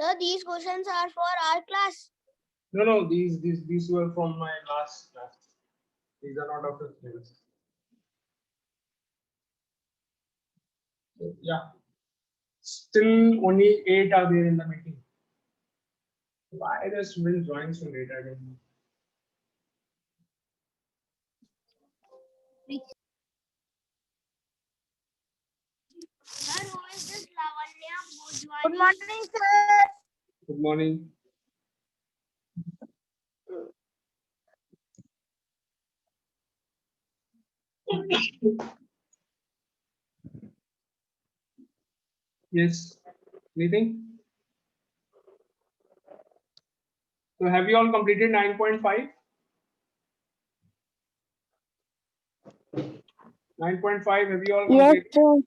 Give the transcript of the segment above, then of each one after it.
Sir, these questions are for our class. No, these were from my last class. These are not of the syllabus. So, yeah. Still only 8 are there in the meeting. Why the students join so late? I don't know. Sir, who is this Lavanya Bhojwani? Good morning, sir. Good morning. Yes. Anything? So have you all completed 9.5? 9.5, have you all completed? Sir.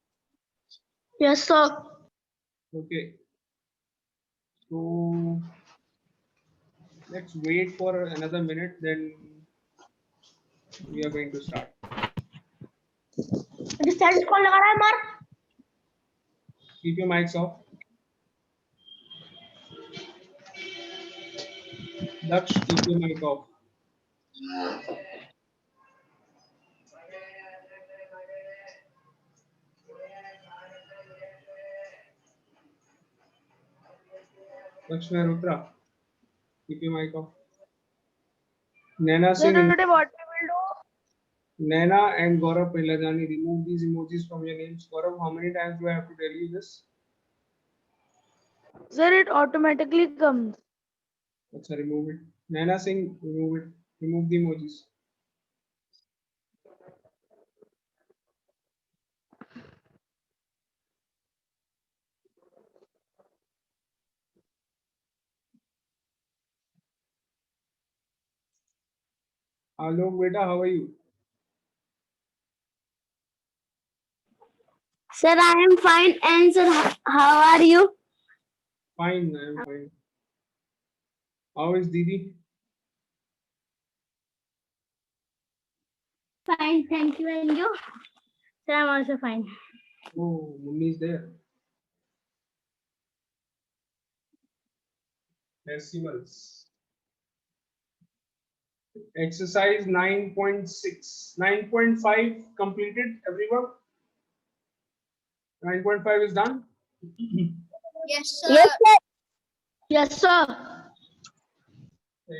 Yes, sir. Okay. So let's wait for another minute, then we are going to start. Distance कौन लगा रहा है मार? Keep your mics off. Daksh, keep your mic off. Lakshmi Rutra, keep your mic off. Naina Sir, Singh, today what we will do? Naina and Gaurav Pillajani, remove these emojis from your names. Gaurav, how many times do I have to tell you this? Sir, it automatically comes. Achha, remove it. Naina Singh, remove it. Remove the emojis. Alok, beta, how are you? Sir, I am fine. And sir, how are you? Fine, I am fine. How is Didi? Fine, thank you. And you? Sir, I'm also fine. Oh, Munni is there. Decimals. Exercise 9.6. 9.5 completed, everyone? 9.5 is done? Yes, sir. Yes, sir. Yes, sir.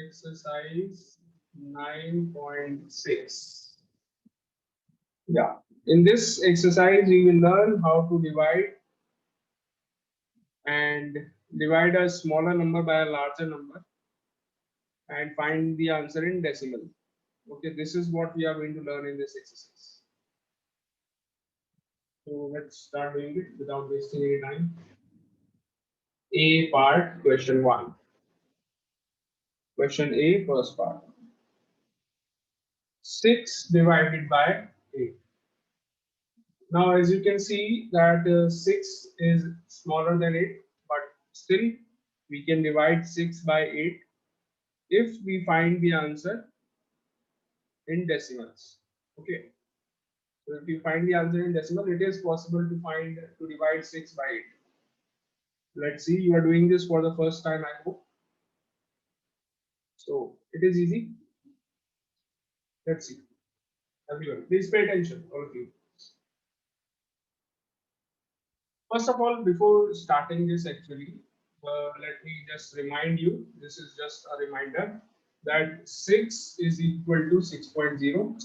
Exercise 9.6. Yeah. In this exercise, we will learn how to divide and divide a smaller number by a larger number and find the answer in decimal. Okay, this is what we are going to learn in this exercise. So let's start doing it without wasting any time. A part, question 1. Question A, first part. 6 divided by 8. Now, as you can see that 6 is smaller than 8, but still we can divide 6 by 8 if we find the answer in decimals. Okay. So if you find the answer in decimal, it is possible to divide 6 by 8. Let's see, you are doing this for the first time, I hope. So it is easy. Let's see. Everyone, please pay attention, all of you. First of all, before starting this, actually, let me just remind you, this is just a reminder that 6 is equal to 6.0,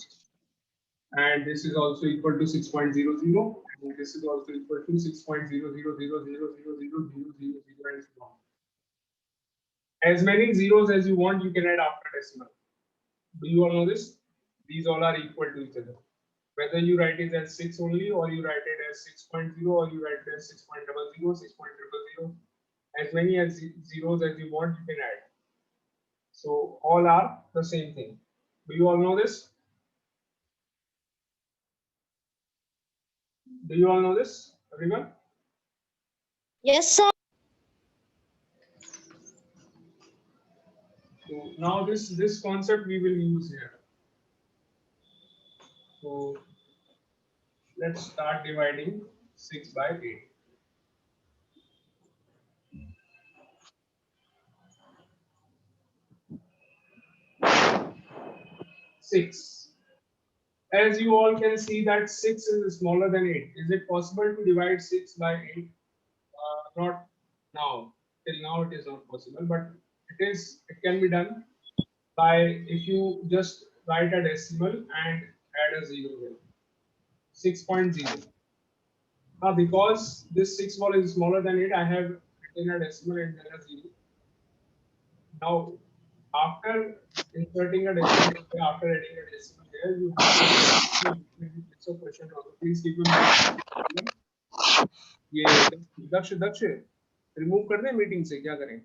and this is also equal to 6.00, and this is also equal to 6.0000000000, and so on. As many zeros as you want, you can add after decimal. Do you all know this? These all are equal to each other. Whether you write it as 6 only, or you write it as 6.0, or you write it as 6.00, 6.000, as many as zeros as you want, you can add. So all are the same thing. Do you all know this? Do you all know this, everyone? Yes, sir. So now this concept we will use here. So let's start dividing 6 by 8. 6. As you all can see that 6 is smaller than 8. Is it possible to divide 6 by 8? Not now. Till now it is not possible, but it can be done by if you just write a decimal and add a 0 here. 6.0. Because this 6 ball is smaller than 8, I have written a decimal and then a 0. Now, after inserting a decimal, after adding a decimal here, you have to question also. Please keep in mind. ये दक्ष remove कर दें meeting से, क्या करें?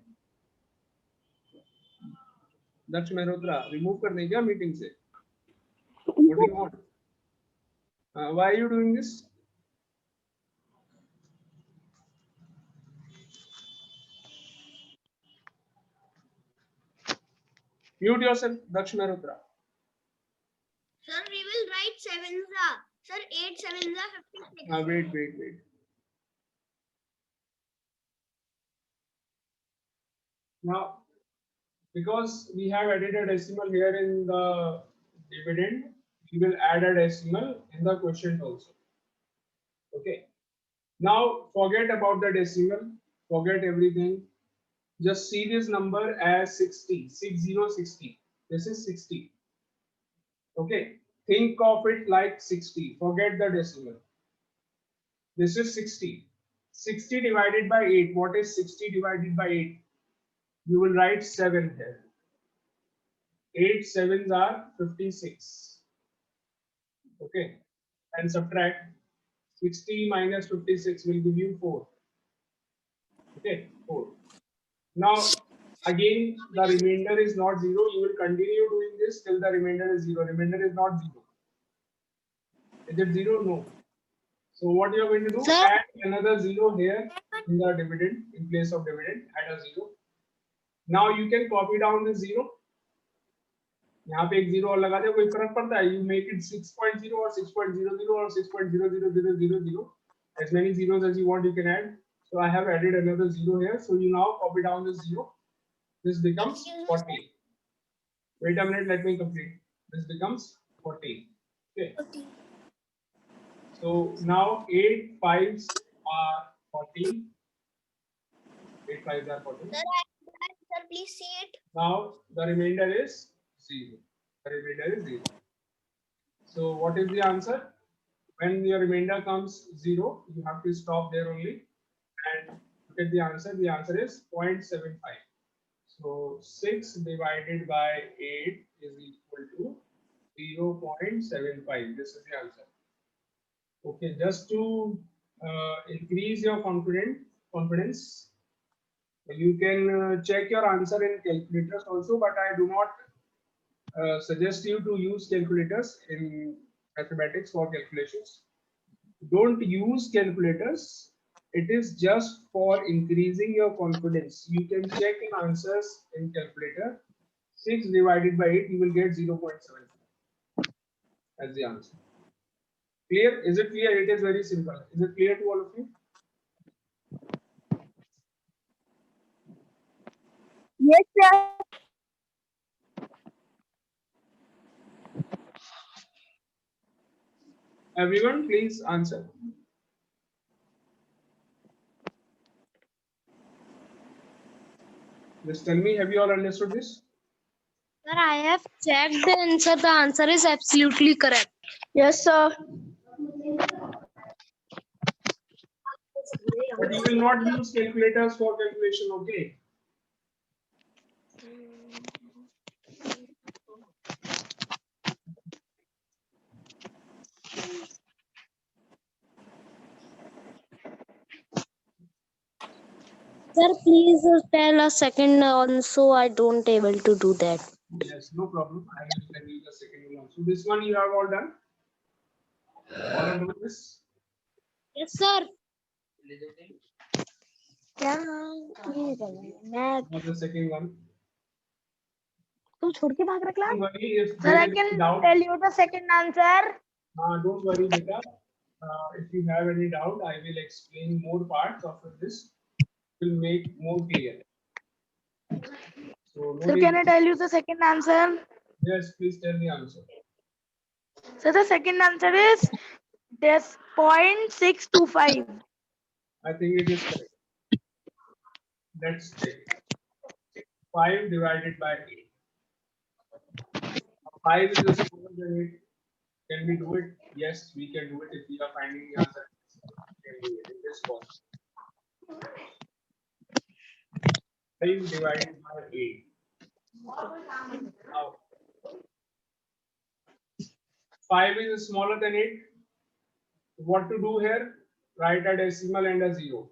दक्ष Mehrotra remove कर दें क्या meeting से? What do you want? Why are you doing this? Mute yourself, Daksh Mehrotra. Sir, we will write 7s. Sir, 8 7s are 56. Wait. Now, because we have added a decimal here in the dividend, we will add a decimal in the quotient also. Okay. Now, forget about the decimal, forget everything. Just see this number as 60, 60. This is 60. Okay. Think of it like 60. Forget the decimal. This is 60. 60 divided by 8. What is 60 divided by 8? You will write 7 here. 8 7s are 56. Okay. And subtract 60 minus 56 will give you 4. Okay, 4. Now, again, the remainder is not 0. You will continue doing this till the remainder is 0. Remainder is not 0. Is it 0? No. So what you are going to do? Sir? Add another 0 here in the dividend, in place of dividend, add a 0. Now you can copy down the 0. यहाँ पे एक 0 और लगा दे, कोई फर्क पड़ता है? You make it 6.0 or 6.00 or 6.00000. As many zeros as you want, you can add. So I have added another 0 here. So you now copy down the 0. This becomes 40. Wait a minute, let me complete. This becomes 40. Okay. So now 8 5s are 40. 8 5s are 40. Sir, please see it. Now the remainder is 0. The remainder is 0. So what is the answer? When your remainder comes 0, you have to stop there only and look at the answer. The answer is 0.75. So 6 divided by 8 is equal to 0.75. This is the answer. Okay, just to increase your confidence, you can check your answer in calculators also, but I do not suggest you to use calculators in mathematics for calculations. Don't use calculators. It is just for increasing your confidence. You can check in answers in calculator. 6 divided by 8, you will get 0.7 as the answer. Clear? Is it clear? It is very simple. Is it clear to all of you? Yes, sir. Everyone, please answer. Just tell me, have you all understood this? Sir, I have checked the answer. The answer is absolutely correct. Yes, sir. But you will not use calculators for calculation, okay? Sir, please tell a second also. I don't able to do that. Yes, no problem. I will tell you the second one. So this one you have all done? All are doing this? Yes, sir. Now the second one. तू छोड़ के भाग रहा class. Don't worry if Sir, there I is can doubt. tell you the second answer. Don't worry, beta. If you have any doubt, I will explain more parts of this. Will make more clear. So no Sir, need- can I tell you the second answer? Yes, please tell the answer. So the second answer is this 0.625. I think it is correct. Let's check. 5 divided by 8. 5 is smaller than 8. Can we do it? Yes, we can do it if we are finding the answer. We can do it in this form. 5 divided by 8. Now, 5 is smaller than 8. What to do here? Write a decimal and a 0.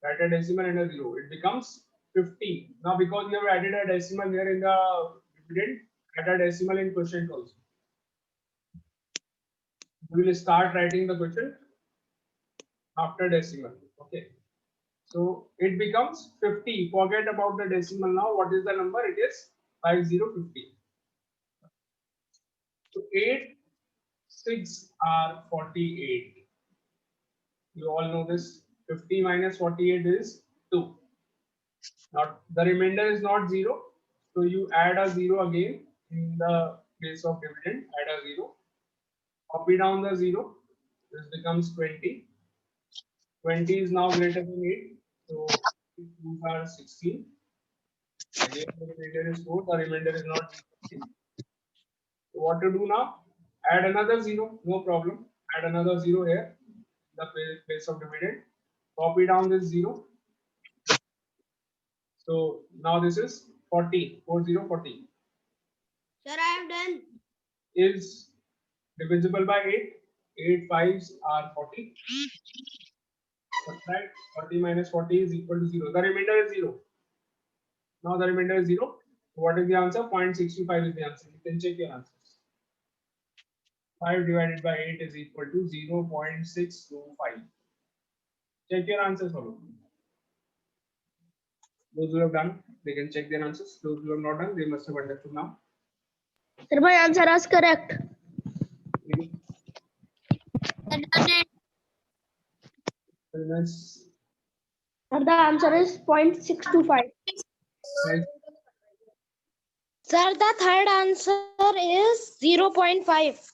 Write a decimal and a 0. It becomes 50. Now, because we have added a decimal here in the dividend, add a decimal in quotient also. We will start writing the quotient after decimal. Okay. So it becomes 50. Forget about the decimal now. What is the number? It is 5050. So 8, 6 are 48. You all know this. 50 minus 48 is 2. Not the remainder is not 0. So you add a 0 again in the place of dividend. Add a 0. Copy down the 0. This becomes 20. 20 is now greater than 8. So 2 are 16. Again, the remainder is 4. The remainder is not 0. So what to do now? Add another 0. No problem. Add another 0 here. The place of dividend. Copy down this 0. So now this is 40. 40. Sir, I have done. Is divisible by 8. 8 5s are 40. Subtract 40 minus 40 is equal to 0. The remainder is 0. Now the remainder is 0. What is the answer? 0.625 is the answer. You can check your answers. 5 divided by 8 is equal to 0.625. Check your answers, follow. Those who have done, they can check their answers. Those who have not done, they must have understood now. Sir, my answer is correct. I done it. Nice. Sir, the answer is 0.625. Sir, the third answer is 0.5.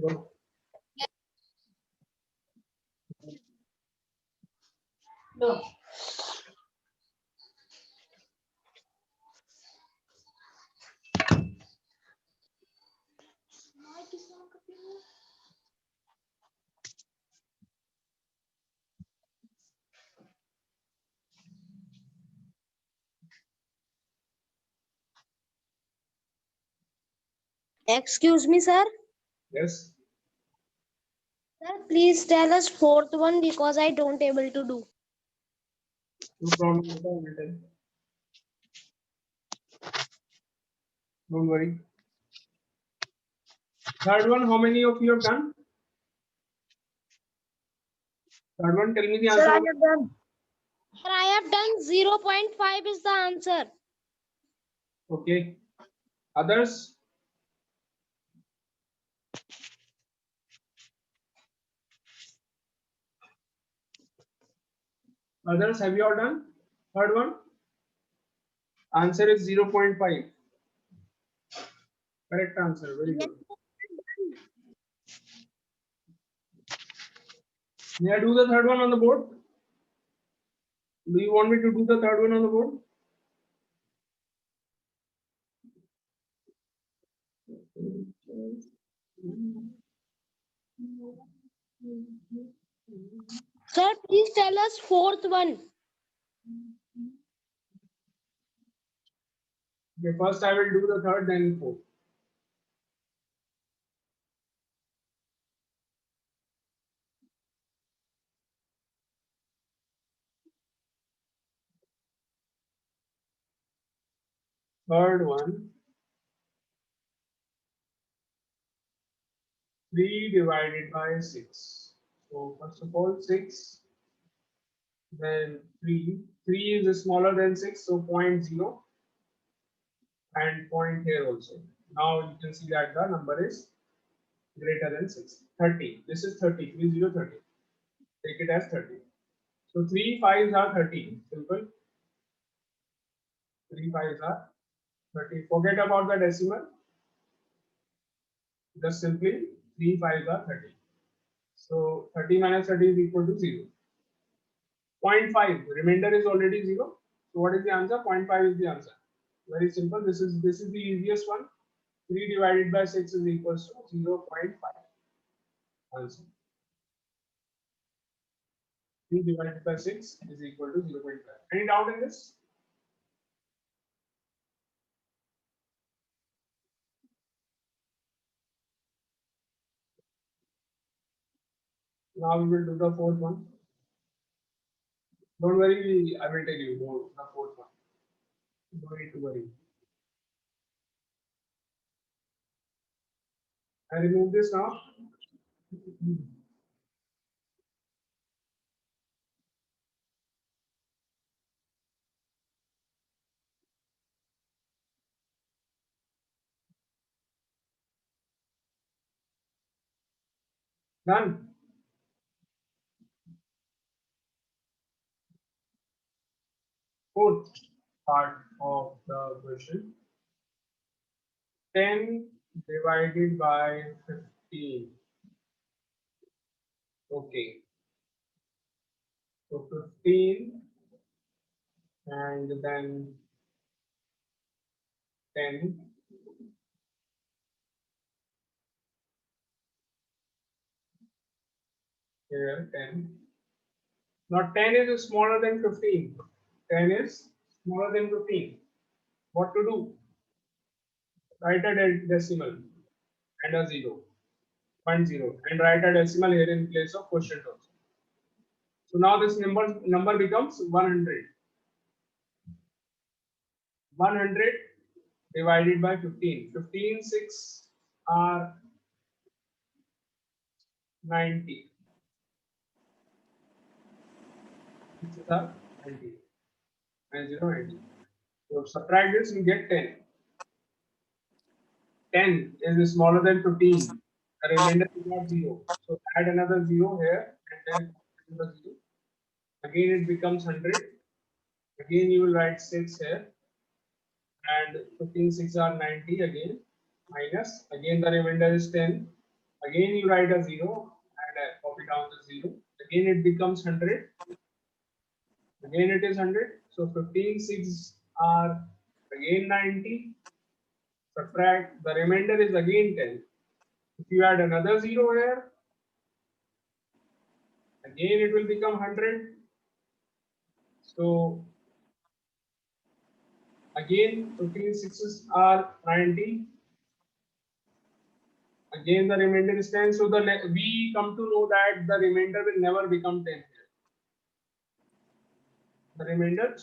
Go. No. Excuse me, sir. Yes. Sir, please tell us fourth one because I don't able to do. No problem. I will tell. Don't worry. Third one, how many of you have done? Third one, tell me the answer. Sir, I have done. Sir, I have done 0.5 is the answer. Okay. Others? Others, have you all done? Third one? Answer is 0.5. Correct answer. Very good. May I do the third one on the board? Do you want me to do the third one on the board? Sir, please tell us fourth one. Okay, first I will do the third, then fourth. Third one. 3 divided by 6. So first of all 6, then 3. 3 is smaller than 6, so 0.0 and point here also. Now you can see that the number is greater than 6. 30. This is 30. 30. Take it as 30. So 3 5s are 13. Simple. 3 5s are 30. Forget about the decimal. Just simply 3 5s are 30. So 30 minus 30 is equal to 0. 0.5. Remainder is already 0. So what is the answer? 0.5 is the answer. Very simple. This is the easiest one. 3 divided by 6 is equals to 0.5. Answer. 3 divided by 6 is equal to 0.5. Any doubt in this? Now we will do the fourth one. Don't worry, I will tell you more the fourth one. No need to worry. I remove this now. Done. Fourth part of the question. 10 divided by 15. Okay. So 15 and then 10. Here 10. Now 10 is smaller than 15. 10 is smaller than 15. What to do? Write a decimal and a 0. 0.0 and write a decimal here in place of quotient also. So now this number becomes 100. 100 divided by 15. 15 6 are 90. 6 are 90. 90, 90. So subtract this, you get 10. 10 is smaller than 15. The remainder is not 0. So add another 0 here and then another 0. Again it becomes 100. Again you will write 6 here and 15 6 are 90 again minus. Again the remainder is 10. Again you write a 0 and copy down the 0. Again it becomes 100. Again it is 100. So 15 6 are again 90. Subtract the remainder is again 10. If you add another 0 here, again it will become 100. So again 15 sixes are 90. Again the remainder is 10. So we come to know that the remainder will never become 10 here. The remainder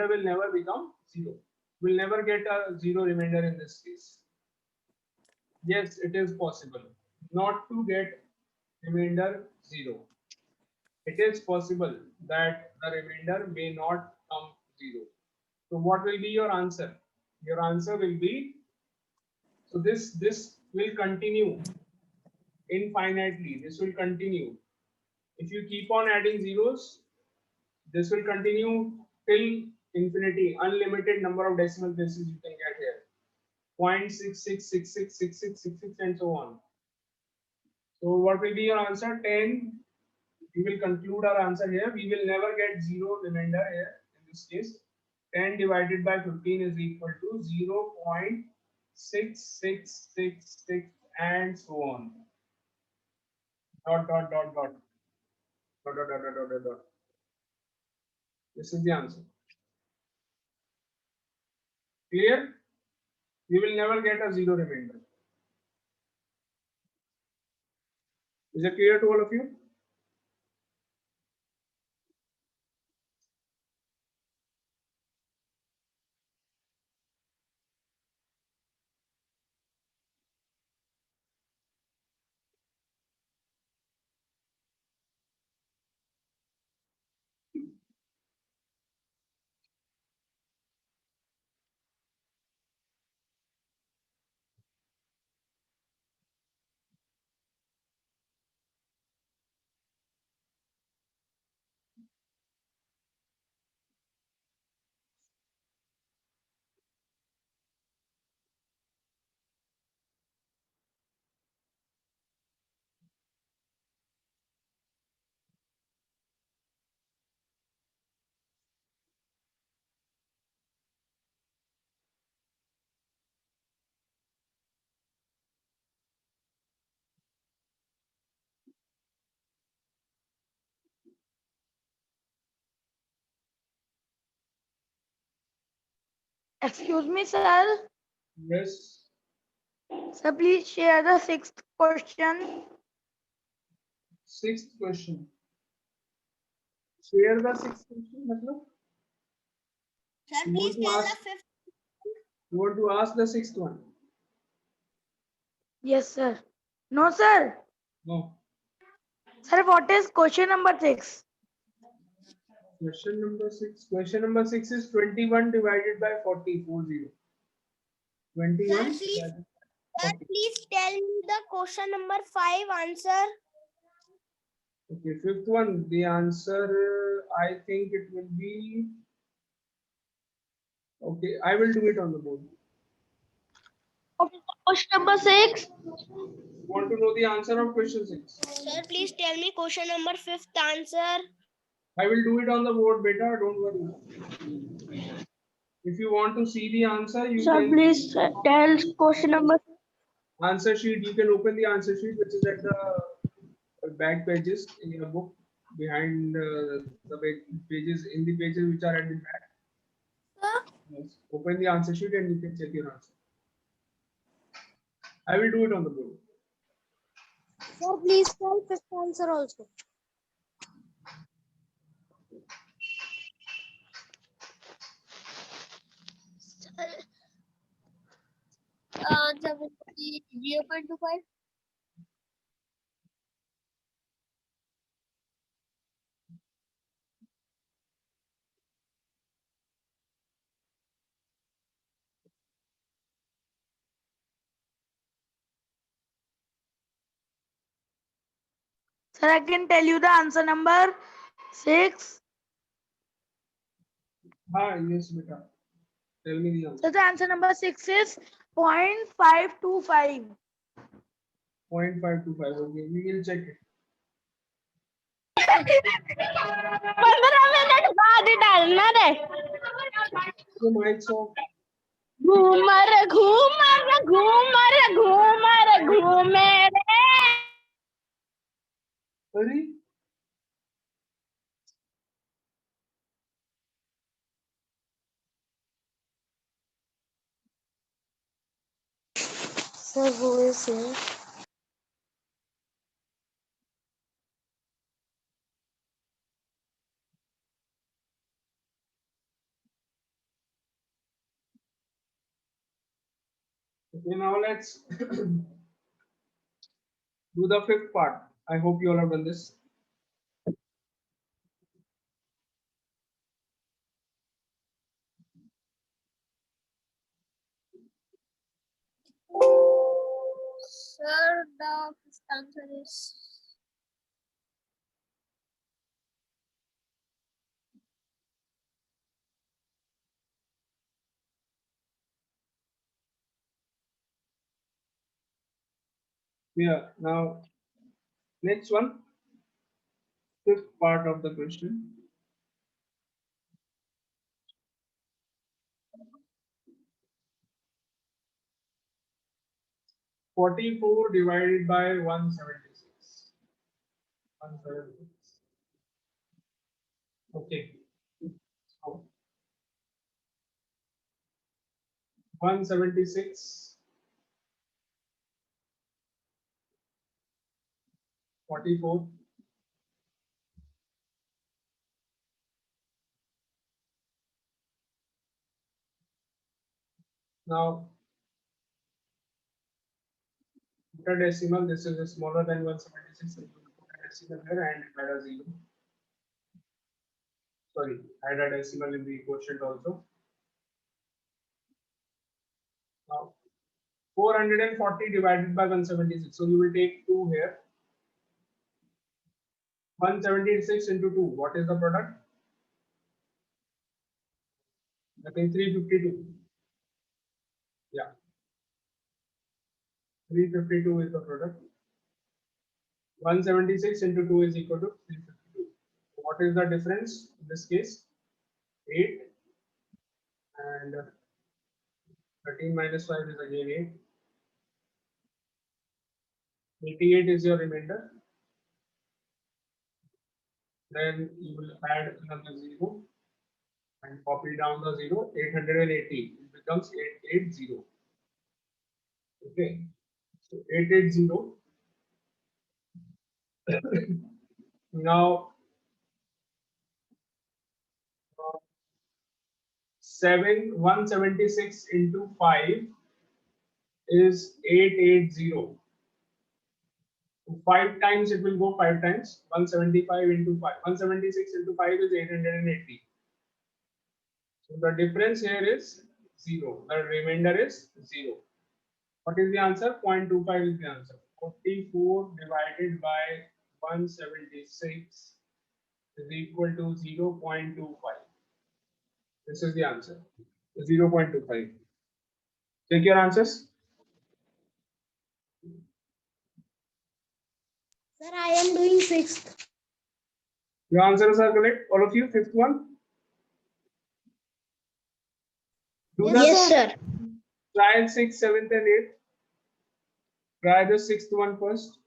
will never become 0. We'll never get a 0 remainder in this case. Yes, it is possible not to get remainder 0. It is possible that the remainder may not come 0. So what will be your answer? Your answer will be, so this will continue infinitely. This will continue. If you keep on adding zeros, this will continue till infinity, unlimited number of decimal places you can get here. 0.66666666 and so on. So what will be your answer? 10. We will conclude our answer here. We will never get 0 remainder here in this case. 10 divided by 15 is equal to 0.6666 and so on. Dot dot dot dot dot dot dot dot dot dot. This is the answer. Clear? We will never get a 0 remainder. Is it clear to all of you? Excuse me, sir. Yes. Sir, please share the sixth question. Sixth question. Share the sixth question. मतलब? Sir, You please want to tell ask? the fifth. You want to ask the sixth one? Yes, sir. No, sir. No. Sir, what is question number 6? Question number 6. Question number 6 is 21 divided by 40. 40. 21 Sir, please, divided by sir, 40. please tell me the question number 5 answer. Okay, fifth one. The answer, I think it will be. Okay, I will do it on the board. Question number 6. You want to know the answer of question 6? Sir, please tell me question number 5th answer. I will do it on the board, beta. Don't worry. If you want to see the answer, you Sir, can please tell question number. answer sheet. You can open the answer sheet, which is at the back pages in your book, behind the pages in the pages which are at the back. Yes. Open the answer sheet and you can check your answer. I will do it on the board. Sir, please tell fifth answer also. Answer will be 0.25. Sir, I can tell you the answer number 6. Yes, beta. Tell me the answer. So the answer number 6 is 0.525. 0.525. Okay, we will check it. 15 minute बाद ही डालना रे. The mics off. Ghoomar Ghoomar Ghoomar Ghoomar घूमे रे. Sorry. Sir, who is saying? Okay, now let's do the fifth part. I hope you all have done this. Sir, the fifth answer is Yeah, now next one, fifth part of the question. "44 divided by 176. 176. Okay. So 176, 44. Now, put a decimal. This is smaller than 176. So you put a decimal here and add a 0. Sorry, add a decimal in the quotient also. Now, 440 divided by 176. So you will take 2 here. 176 into 2. What is the product? I think 352. Yeah. 352 is the product. 176 into 2 is equal to 352. What is the difference in this case? 8. And 13 minus 5 is again 8. 88 is your remainder. Then you will add another 0 and copy down the 0. 880 is becomes 880. Okay, so 880. Now 176 into 5 is 880. So 5 times it will go 5 times. 175 into 5. 176 into 5 is 880. So the difference here is 0. The remainder is 0. What is the answer? 0.25 is the answer. 44 divided by 176 is equal to 0.25. This is the answer. 0.25. Check your answers. Sir, I am doing sixth. Your answers are correct. All of you, fifth one. Do the Yes, sir. try 6th, 7th, and 8th. Try the 6th one first.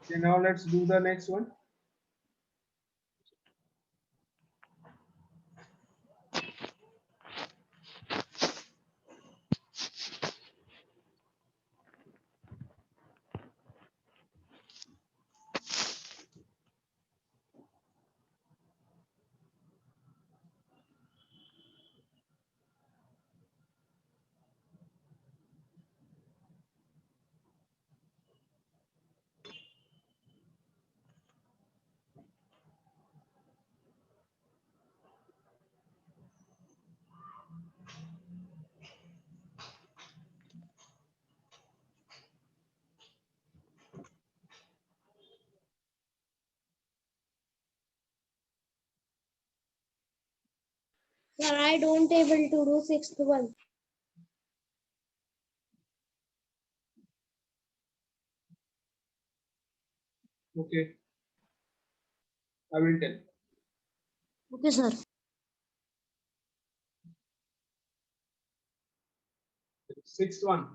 Okay, now let's do the next one. Sir, I don't able to do sixth one. Okay, I will tell. Okay, sir. Sixth one.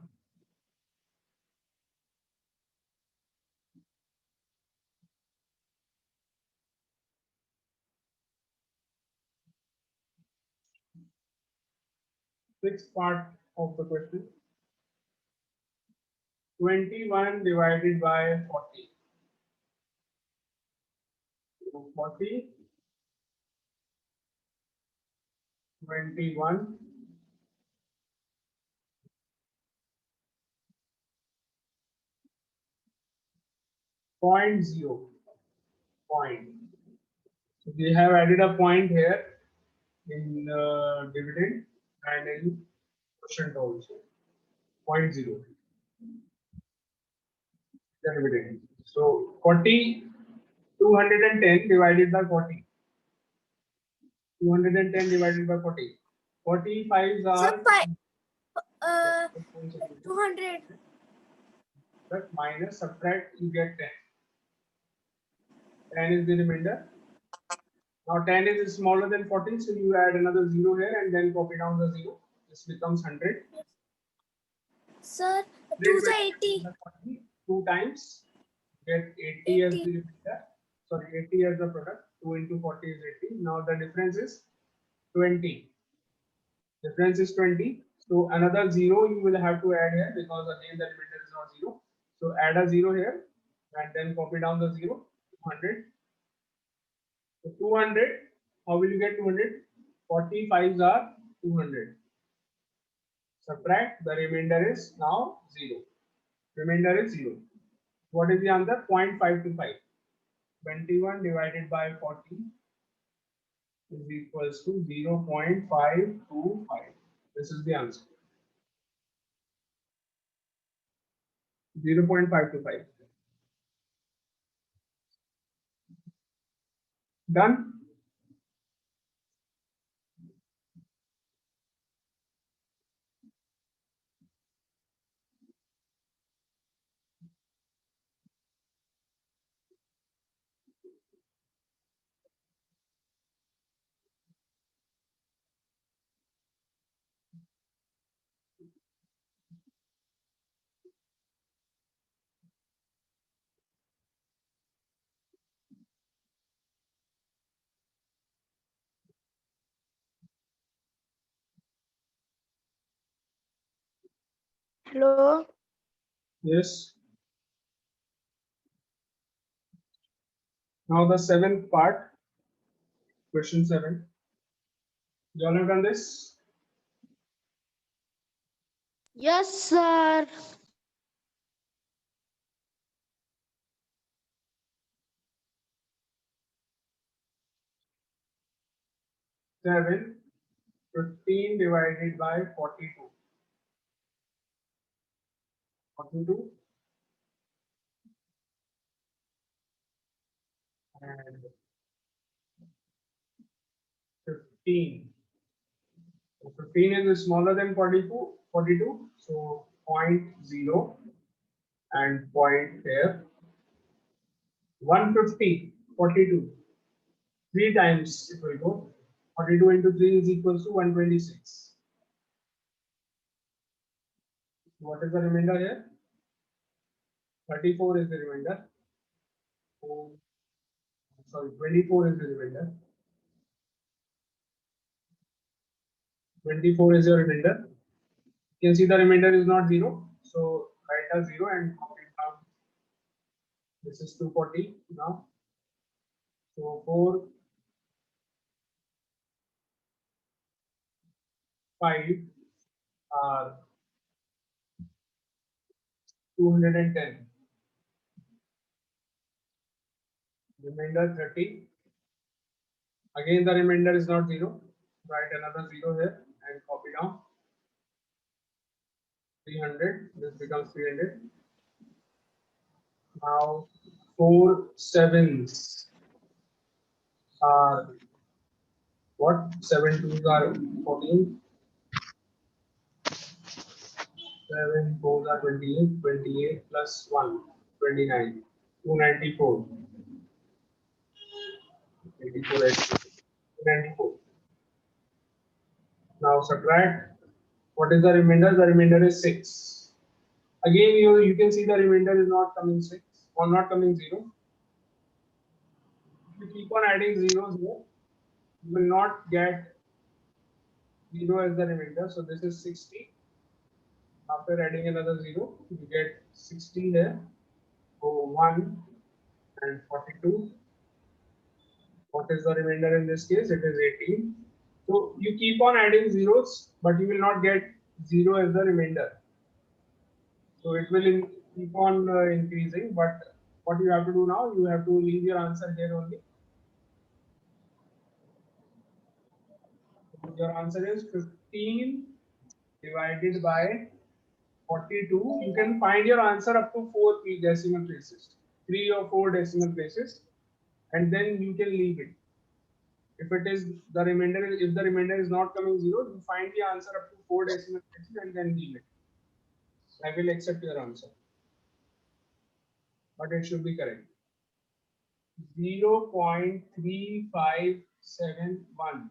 Sixth part of the question. 21 divided by 40. So 40, 21, point zero, point. So we have added a point here in dividend and in quotient also. 0.0. The dividend. So 40, 210 divided by 40. 210 divided by 40. 45s are 200. but minus subtract you get 10. 10 is the remainder. Now 10 is smaller than 40, so you add another 0 here and then copy down the 0. This becomes 100. Sir, 2 80. 2 times get 80 as the remainder. Sorry, 80 as the product. 2 into 40 is 80. Now the difference is 20. Difference is 20. So another 0 you will have to add here because again the remainder is not 0. So add a 0 here and then copy down the 0. 200. So 200. How will you get 200? 45s are 200. Subtract, the remainder is now 0. Remainder is 0. What is the answer? 0.525. 21 divided by 40 is equals to 0.525. This is the answer. 0.525. Done? Hello. Yes. Now the seventh part, question 7. You all have done this? Yes, sir. 7. 15 divided by 42. 42 and 15. So 15 is smaller than 42. So 0.0 and point here. 150, 42. 3 times it will go. 42 into 3 is equals to 126. What is the remainder here? 34 is the remainder. So, sorry, 24 is the remainder. 24 is your remainder. You can see the remainder is not 0. So write a 0 and copy it down. This is 240 now. So 4, 5 are 210. Remainder 30. Again, the remainder is not 0. Write another 0 here and copy down. 300. This becomes 300. Now 4 sevens are what? 7 twos are 14. 7 fours are 28. 28 plus 1, 29. 294. 84, 294. Now subtract. What is the remainder? The remainder is 6. Again, you can see the remainder is not coming 6 or not coming 0. If you keep on adding zeros here, you will not get 0 as the remainder. So this is 60. After adding another 0, you get 60 here. So 1 and 42. What is the remainder in this case? It is 18. So you keep on adding zeros, but you will not get 0 as the remainder. So it will keep on increasing. But what you have to do now, you have to leave your answer here only. Your answer is 15 divided by 42. You can find your answer up to 4 decimal places, 3 or 4 decimal places, and then you can leave it. If it is the remainder, if the remainder is not coming 0, you find the answer up to 4 decimal places and then leave it. I will accept your answer, but it should be correct. 0.3571,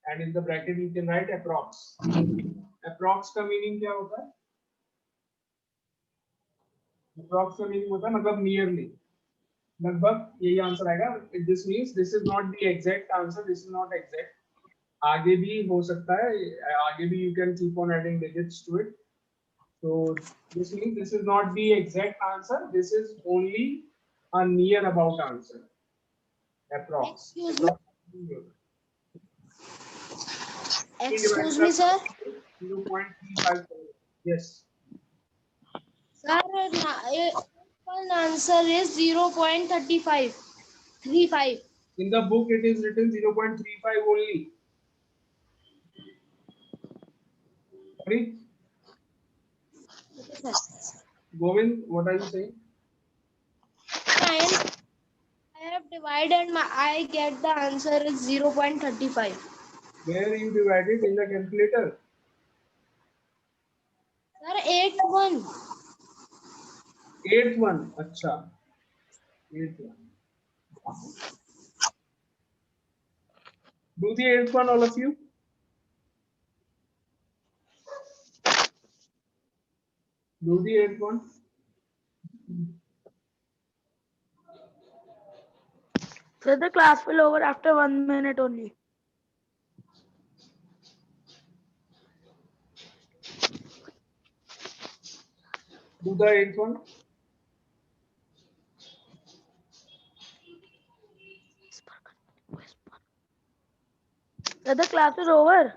and in the bracket you can write approx. Approx का meaning क्या होता है? Approx का meaning होता है मतलब nearly, लगभग यही आंसर आएगा. This means this is not the exact answer, this is not exact. आगे भी हो सकता है, आगे भी you can keep on adding digits to it. So this means this is not the exact answer. This is only a near about answer. Approx. Excuse me. Approx. Excuse me, sir. 0.357. Yes. Sir, one answer is 0.35. 35. In the book, it is written 0.35 only. Sorry, Okay, sir. Govind, what are you saying? I have divided I get the answer is 0.35. Where you divide it in the calculator? Sir, 8 1. Eighth one. Acha. Eighth one. Do the eighth one, all of you. Do the eighth one. So the class will over after 1 minute only. Do the eighth one. So the class is over.